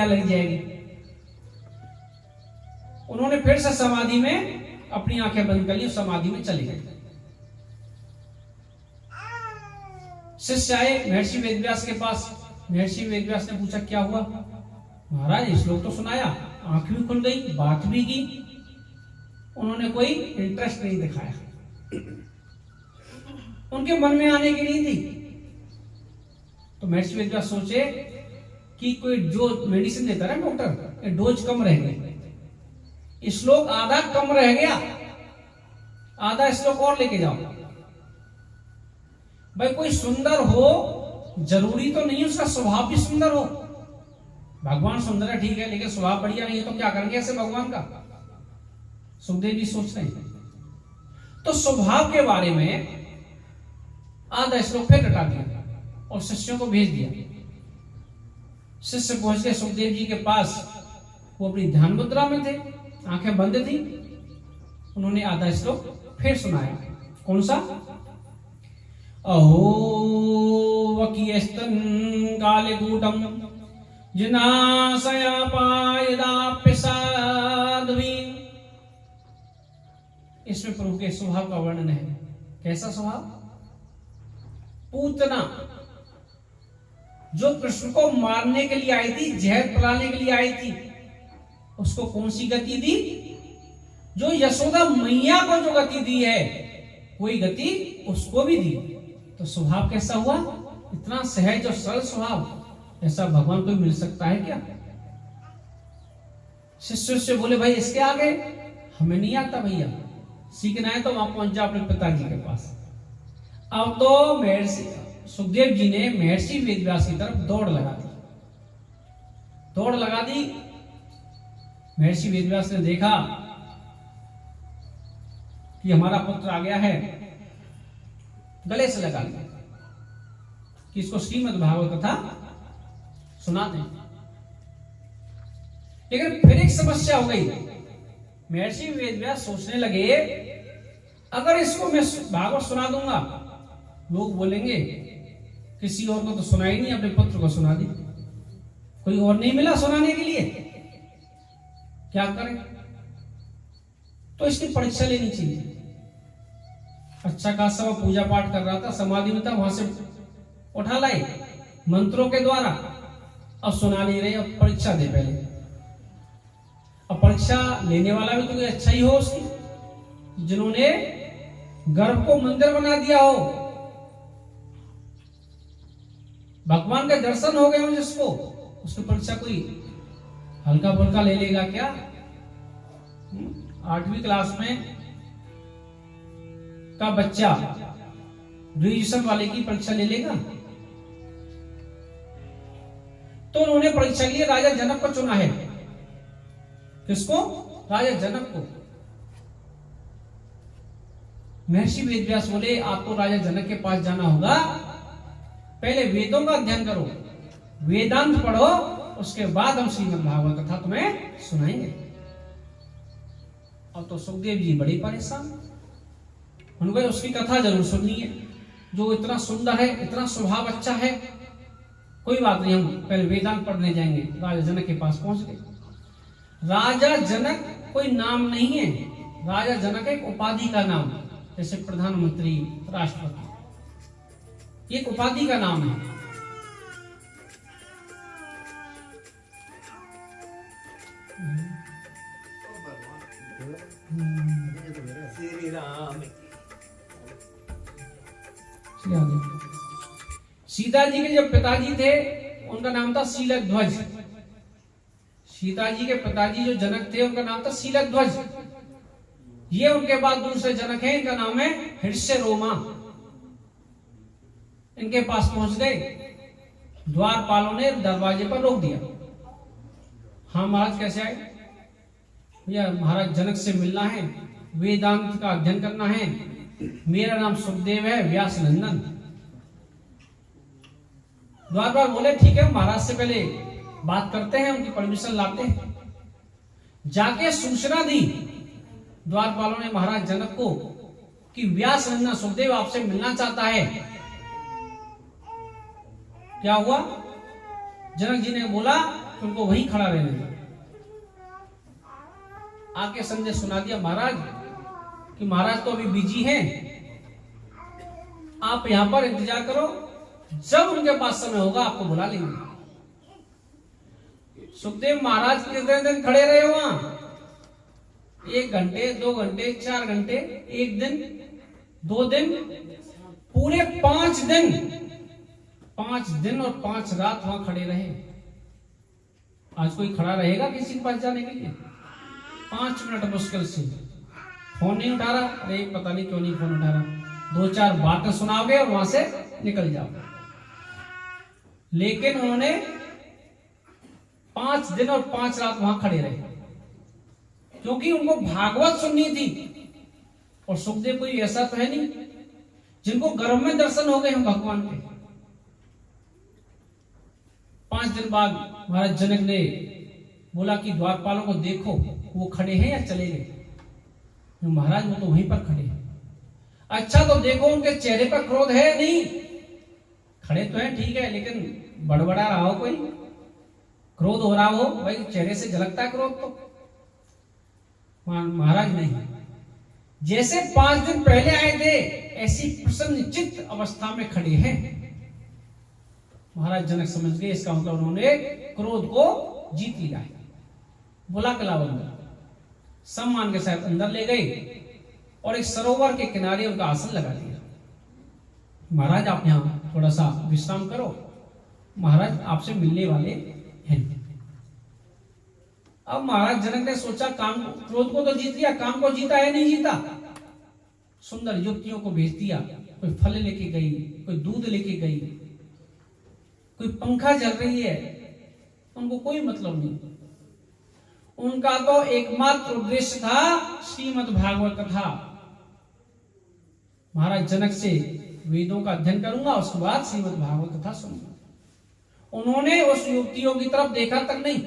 माया लग जाएगी। उन्होंने फिर से समाधि में अपनी आंखें बंद कर ली, समाधि में चले गए। शिष्य आए महर्षि वेदव्यास के पास। महर्षि वेदव्यास ने पूछा क्या हुआ? महाराज श्लोक तो सुनाया, आंख भी खुल गई, बात भी की। उन्होंने कोई इंटरेस्ट नहीं दिखाया, उनके मन में आने की नहीं थी। तो महर्षि वेदव्यास सोचे कि कोई जो मेडिसिन देता है डॉक्टर, डोज कम रह गई, श्लोक आधा कम रह गया, आधा श्लोक और लेके जाओ। भाई कोई सुंदर हो, जरूरी तो नहीं उसका स्वभाव भी सुंदर हो। भगवान सुंदर है ठीक है, लेकिन स्वभाव बढ़िया नहीं है तो क्या करेंगे ऐसे भगवान का? सुखदेव जी सोच रहे हैं। तो स्वभाव के बारे में आधा श्लोक फिर रटा दिया और शिष्यों को भेज दिया। शिष्य पहुंच गए सुखदेव जी के पास। वो अपनी ध्यान मुद्रा में थे, आंखें बंद थी। उन्होंने आधा श्लोक फिर सुनाया। कौन सा? अहो वकीयस्तन कालेकूटम जिनाशया पायदाप्यसाध्वी। इसमें प्रभु के स्वभाव का वर्णन है। कैसा स्वभाव? पूतना जो कृष्ण को मारने के लिए आई थी, जहर पिलाने के लिए आई थी, उसको कौन सी गति दी? जो यशोदा मैया को जो गति दी है, कोई गति उसको भी दी। तो स्वभाव कैसा हुआ? इतना सहज और सरल स्वभाव। ऐसा भगवान को मिल सकता है क्या? शिष्य से बोले भाई इसके आगे हमें नहीं आता भैया, सीखना है तो वहां पहुंच जाओ अपने पिताजी के पास। अब तो महर्षि सुखदेव जी ने महर्षि वेदव्यास की तरफ दौड़ लगा दी। महर्षि वेदव्यास ने देखा कि हमारा पुत्र आ गया है, गले से लगा लिया कि इसको श्रीमद् भागवत कथा सुना दें। लेकिन फिर एक समस्या हो गई। महर्षि वेदव्यास सोचने लगे अगर इसको मैं भागवत सुना दूंगा, लोग बोलेंगे किसी और को तो सुना ही नहीं, अपने पुत्र को सुना दी, कोई और नहीं मिला सुनाने के लिए, क्या करें? तो इसकी परीक्षा लेनी चाहिए। अच्छा खासा वो पूजा पाठ कर रहा था, समाधि में था, वहां से उठा लाए मंत्रों के द्वारा, अब सुना नहीं रहे, अब परीक्षा दे पहले। अब परीक्षा लेने वाला भी तो कोई अच्छा ही हो उसकी, जिन्होंने गर्भ को मंदिर बना दिया हो, भगवान के दर्शन हो गए हो जिसको, उसकी परीक्षा कोई हल्का फुल्का ले लेगा क्या? 8वीं क्लास में का बच्चा ग्रेजुएशन वाले की परीक्षा ले लेगा? तो उन्होंने परीक्षा के लिए राजा जनक को चुना है। किसको? राजा जनक को। महर्षि वेदव्यास बोले आपको राजा जनक के पास जाना होगा, पहले वेदों का अध्ययन करो, वेदांत पढ़ो, उसके बाद हम श्रीमद् भागवत कथा तुम्हें सुनाएंगे। अब तो सुखदेव जी बड़े परेशान, उनको उसकी कथा जरूर सुननी है, जो इतना सुंदर है, इतना स्वभाव अच्छा है। कोई बात नहीं, हम पहले वेदांत पढ़ने जाएंगे। राजा जनक के पास पहुंच गए। राजा जनक कोई नाम नहीं है, राजा जनक एक उपाधि का नाम, जैसे प्रधानमंत्री, राष्ट्रपति, एक उपाधि का नाम है। श्री राम। सीता जी के जो पिताजी थे उनका नाम था शीलध्वज। सीता जी के पिताजी जो जनक थे उनका नाम था शीलध्वज। ये उनके बाद दूसरे जनक हैं, इनका नाम है हर्ष्यरोमा। इनके पास पहुंच गए, द्वारपालों ने दरवाजे पर रोक दिया। हाँ महाराज कैसे आए? भैया महाराज जनक से मिलना है, वेदांत का अध्ययन करना है, मेरा नाम सुखदेव है, व्यास नंदन। द्वारपाल बोले ठीक है, महाराज से पहले बात करते हैं, उनकी परमिशन लाते हैं। जाके सूचना दी द्वारपालों ने महाराज जनक को कि व्यास नंदन सुखदेव आपसे मिलना चाहता है। क्या हुआ? जनक जी ने बोला कि उनको वहीं खड़ा रहने दो। आके संदेश सुना दिया महाराज कि महाराज तो अभी बिजी हैं, आप यहां पर इंतजार करो, जब उनके पास समय होगा आपको बुला लेंगे। सुखदेव महाराज कितने दिन खड़े रहे वहां? 1 घंटे, 2 घंटे, 4 घंटे, 1 दिन, 2 दिन, पूरे 5 दिन, 5 दिन और 5 रात वहां खड़े रहे। आज कोई खड़ा रहेगा किसी के पास जाने के लिए? 5 मिनट मुश्किल से। फोन नहीं उठा रहा, अरे पता नहीं क्यों नहीं फोन उठा रहा, 2-4 बातें सुनाओगे और वहां से निकल जाओ। लेकिन उन्होंने 5 दिन और 5 रात वहां खड़े रहे, क्योंकि उनको भागवत सुननी थी। और सुखदेव कोई ऐसा तो है नहीं जिनको गर्भ में दर्शन हो गए हम भगवान के। 5 दिन बाद महाराज जनक ने बोला कि द्वारपालों को देखो, वो खड़े हैं या चले गए? महाराज वो तो वहीं पर खड़े हैं। अच्छा तो देखो उनके चेहरे पर क्रोध है या नहीं? खड़े तो हैं, ठीक है, लेकिन बड़बड़ा रहा हो, कोई क्रोध हो रहा हो, भाई चेहरे से झलकता है क्रोध तो। महाराज नहीं, जैसे 5 दिन पहले आए थे ऐसी प्रसन्नचित्त अवस्था में खड़े हैं। महाराज जनक समझ गए इसका मतलब उन्होंने क्रोध को जीत लिया है। बुला के लाओ अंदर, सम्मान के साथ अंदर ले गए और एक सरोवर के किनारे उनका आसन लगा दिया। महाराज आप यहां थोड़ा सा विश्राम करो, महाराज आपसे मिलने वाले हैं। अब महाराज जनक ने सोचा काम, क्रोध को तो जीत लिया, काम को जीता है नहीं जीता? सुंदर युवतियों को भेज दिया, कोई फल लेके गई, कोई दूध लेके गई, कोई पंखा जल रही है, उनको कोई मतलब नहीं। उनका तो एकमात्र उद्देश्य था श्रीमद् भागवत कथा। महाराज जनक से वेदों का अध्ययन करूंगा, उसके बाद श्रीमद् भागवत कथा सुनूंगा। उन्होंने उस युवतियों की तरफ देखा तक नहीं।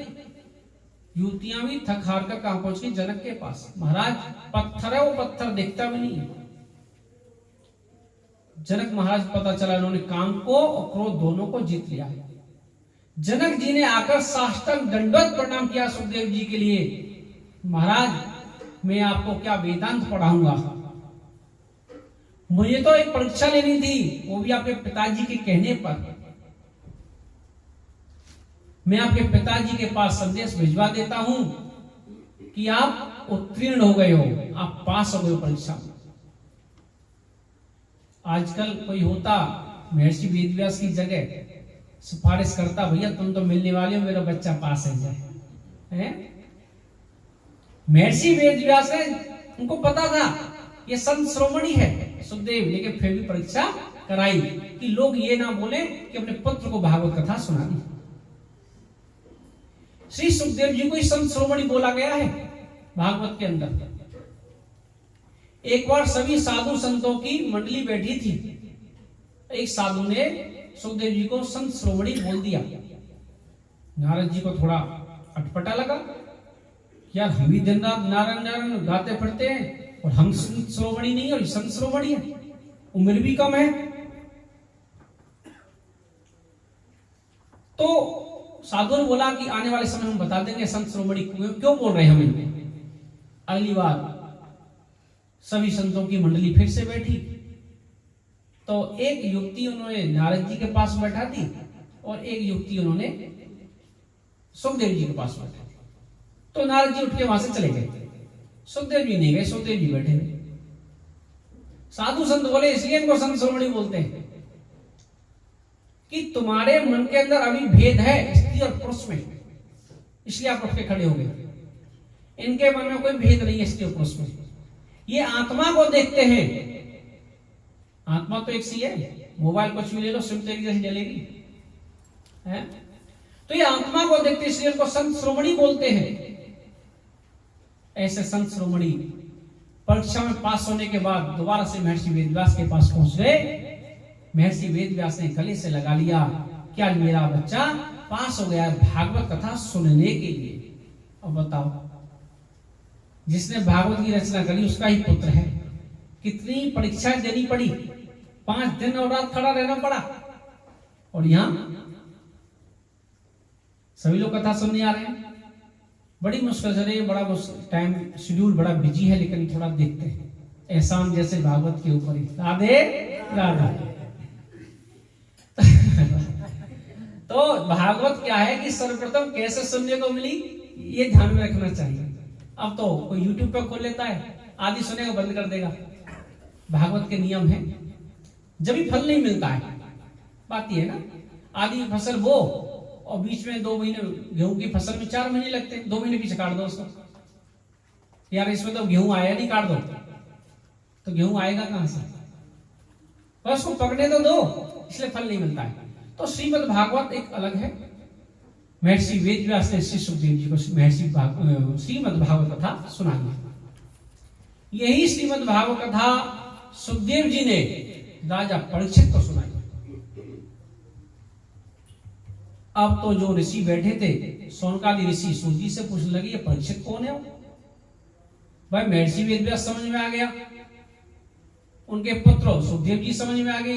युवतियां भी थक हार कर कहां पहुंच गई? जनक के पास। महाराज पत्थर है, वो पत्थर दिखता भी नहीं है। जनक महाराज पता चला उन्होंने काम को और क्रोध दोनों को जीत लिया है। जनक जी ने आकर साष्टांग दंडवत प्रणाम किया सुखदेव जी के लिए। महाराज मैं आपको क्या वेदांत पढ़ाऊंगा, मुझे तो एक परीक्षा लेनी थी, वो भी आपके पिताजी के कहने पर। मैं आपके पिताजी के पास संदेश भिजवा देता हूं कि आप उत्तीर्ण हो गए हो, आप पास हो गए हो परीक्षा में। आजकल कोई होता महर्षि वेदव्यास की जगह सिफारिश करता, भैया तुम तो मिलने वाले हो, मेरा बच्चा पास हो जाए। महर्षि वेदव्यास है, उनको पता था ये संत श्रोमणी है सुखदेव, लेकिन फिर भी परीक्षा कराई कि लोग ये ना बोले कि अपने पुत्र को भागवत कथा सुना दी। श्री सुखदेव जी को संत श्रोमणी बोला गया है भागवत के अंदर। एक बार सभी साधु संतों की मंडली बैठी थी, एक साधु ने सुखदेव जी को संत श्रोमणी बोल दिया। नारद जी को थोड़ा अटपटा लगा, यार हम भी दिन रात नारायण नारायण गाते फिरते हैं और हम संत श्रोमणी नहीं और संत श्रोमणी है, उम्र भी कम है। तो साधु ने बोला कि आने वाले समय हम बता देंगे संत श्रोमणी क्यों बोल रहे हैं हमें। अगली बार सभी संतों की मंडली फिर से बैठी, तो एक युक्ति उन्होंने नारद जी के पास बैठा दी और एक युक्ति उन्होंने सुखदेव जी के पास बैठा दी। तो नारद जी उठ के वहां से चले गए, सुखदेव जी नहीं गए, सुखदेव जी बैठे रहे। साधु संत बोले इसलिए इनको संत श्रोमणी बोलते हैं कि तुम्हारे मन के अंदर अभी भेद है स्त्री और पुरुष में, इसलिए आप उठ के खड़े हो गए। इनके मन में कोई भेद नहीं है स्त्री और पुरुष में, ये आत्मा को देखते हैं। आत्मा तो एक सी है, मोबाइल कुछ भी ले लो सिम तेरी जैसी जलेगी है? तो ये आत्मा को देखते इसलिए इनको संत श्रोमणी बोलते हैं। ऐसे संत श्रोमणी परीक्षा में पास होने के बाद दोबारा से महर्षि वेदव्यास के पास पहुंच गए। महर्षि वेदव्यास ने गले से लगा लिया कि आज मेरा बच्चा पास हो गया भागवत कथा सुनने के लिए। अब बताओ, जिसने भागवत की रचना करी उसका ही पुत्र है, कितनी परीक्षाएं देनी पड़ी, 5 दिन और रात खड़ा रहना पड़ा, और यहां सभी लोग कथा सुनने आ रहे हैं। बड़ी मुश्किल से रही, बड़ा टाइम शेड्यूल बड़ा बिजी है, लेकिन थोड़ा देखते हैं। एहसान जैसे भागवत के ऊपर ही। राधे राधे। तो भागवत क्या है कि सर्वप्रथम कैसे सुनने को मिली, ये ध्यान में रखना चाहिए। अब तो कोई यूट्यूब पे खोल लेता है, आदि सुनेगा बंद कर देगा। भागवत के नियम है, जब भी फल नहीं मिलता है, बात ये है ना, आदि फसल बो और बीच में 2 महीने, गेहूं की फसल में 4 महीने लगते हैं, 2 महीने पीछे काट दो उसको। यार इसमें तो गेहूं आया नहीं, काट दो, तो गेहूं आएगा कहां से? और उसको पकने तो दो, इसलिए फल नहीं मिलता है। तो श्रीमद् भागवत एक अलग है। महर्षि वेदव्यास ने श्री सुखदेव जी को श्रीमद् भागवत कथा सुनाई। यही श्रीमद् भागवत कथा सुखदेव जी ने राजा परीक्षित को सुनाई। अब तो जो ऋषि बैठे थे, शौनकादि ऋषि, सूजी से पूछने लगे ये परीक्षित कौन है? भाई महर्षि वेदव्यास समझ में आ गया, उनके पुत्र सुखदेव जी समझ में आ गए।